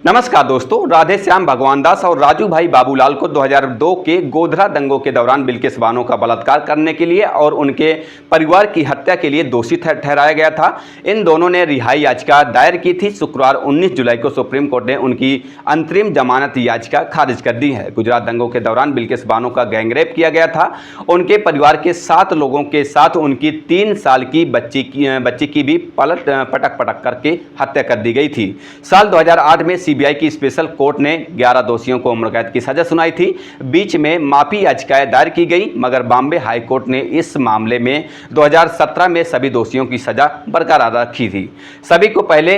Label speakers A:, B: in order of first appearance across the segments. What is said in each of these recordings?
A: नमस्कार दोस्तों, राधे श्याम भगवान दास और राजू भाई बाबूलाल को 2002 के गोधरा दंगों के दौरान बिल्किस बानो का बलात्कार करने के लिए और उनके परिवार की हत्या के लिए दोषी ठहराया गया था। इन दोनों ने रिहाई याचिका दायर की थी। शुक्रवार 19 जुलाई को सुप्रीम कोर्ट ने उनकी अंतरिम जमानत याचिका खारिज कर दी है। गुजरात दंगों के दौरान बिल्किस बानो का गैंगरेप किया गया था। उनके परिवार के 7 लोगों के साथ उनकी 3 साल की बच्ची की भी पटक करके हत्या कर दी गई थी। साल 2008 में सीबीआई की स्पेशल कोर्ट ने 11 दोषियों को उम्र कैद की सजा सुनाई थी। बीच में माफी याचिकाएं दायर की गई, मगर बॉम्बे हाई कोर्ट ने इस मामले में 2017 में सभी दोषियों की सजा बरकरार रखी थी। सभी को पहले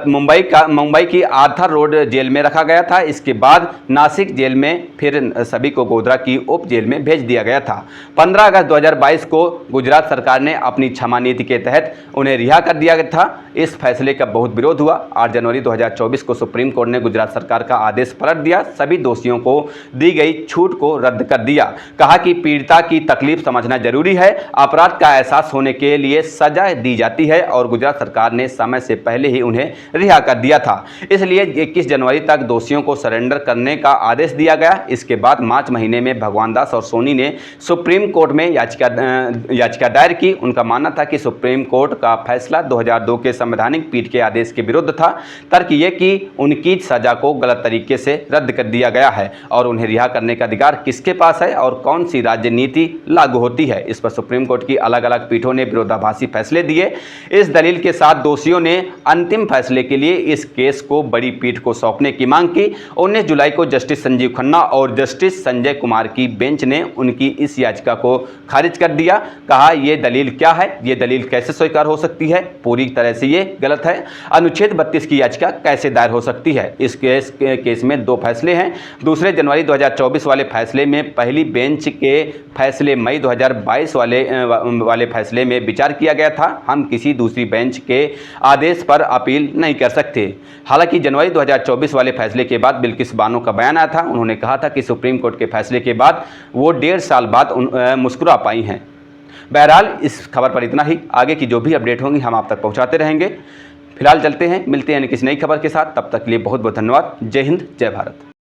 A: मुंबई की आर्थर रोड जेल में रखा गया था। इसके बाद नासिक जेल में, फिर सभी को गोधरा की उप जेल में भेज दिया गया था। 15 अगस्त 2022 को गुजरात सरकार ने अपनी क्षमा नीति के तहत उन्हें रिहा कर दिया गया था। इस फैसले का बहुत विरोध हुआ। 8 जनवरी 2024 को सुप्रीम कोर्ट ने गुजरात सरकार का आदेश पलट दिया। सभी दोषियों को दी गई छूट को रद्द कर दिया। कहा कि पीड़िता की तकलीफ समझना जरूरी है। अपराध का एहसास होने के लिए सजा दी जाती है और गुजरात सरकार ने समय से पहले ही उन्हें रिहा कर दिया था। इसलिए 21 जनवरी तक दोषियों को सरेंडर करने का आदेश दिया गया। इसके बाद मार्च महीने में भगवान दास और सोनी ने सुप्रीम कोर्ट में याचिका दायर की। उनका मानना था कि सुप्रीम कोर्ट का फैसला 2002 के संवैधानिक पीठ के आदेश के विरुद्ध था। तर्क ये कि उनकी सजा को गलत तरीके से रद्द कर दिया गया है और उन्हें रिहा करने का अधिकार किसके पास है और कौन सी राजनीति लागू होती है। इस पर सुप्रीम कोर्ट की अलग अलग पीठों ने विरोधाभासी फैसले दिए। इस दलील के साथ दोषियों ने अंतिम फैसले के लिए इस केस को बड़ी पीठ को सौंपने की मांग की। 19 जुलाई को जस्टिस संजीव खन्ना और जस्टिस संजय कुमार की बेंच ने उनकी इस याचिका को खारिज कर दिया। कहा, यह दलील क्या है, ये दलील कैसे स्वीकार हो सकती है, पूरी तरह से ये गलत है। अनुच्छेद 32 की याचिका कैसे दायर हो सकती है। इस केस में 2 फैसले हैं। 2 जनवरी 2024 वाले फैसले में पहली बेंच के फैसले मई 2022 वाले फैसले में विचार किया गया था। हम किसी दूसरी बेंच के आदेश पर अपील नहीं कर सकते। हालांकि जनवरी 2024 वाले फैसले के बाद बिल्किस बानो का बयान आया था। उन्होंने कहा था कि सुप्रीम कोर्ट के फैसले के बाद वो 1.5 साल बाद मुस्कुरा पाई हैं। बहरहाल इस खबर पर इतना ही। आगे की जो भी अपडेट होंगी हम आप तक पहुंचाते रहेंगे। फिलहाल चलते हैं, मिलते हैं किसी नई खबर के साथ। तब तक के लिए बहुत बहुत धन्यवाद। जय हिंद, जय भारत।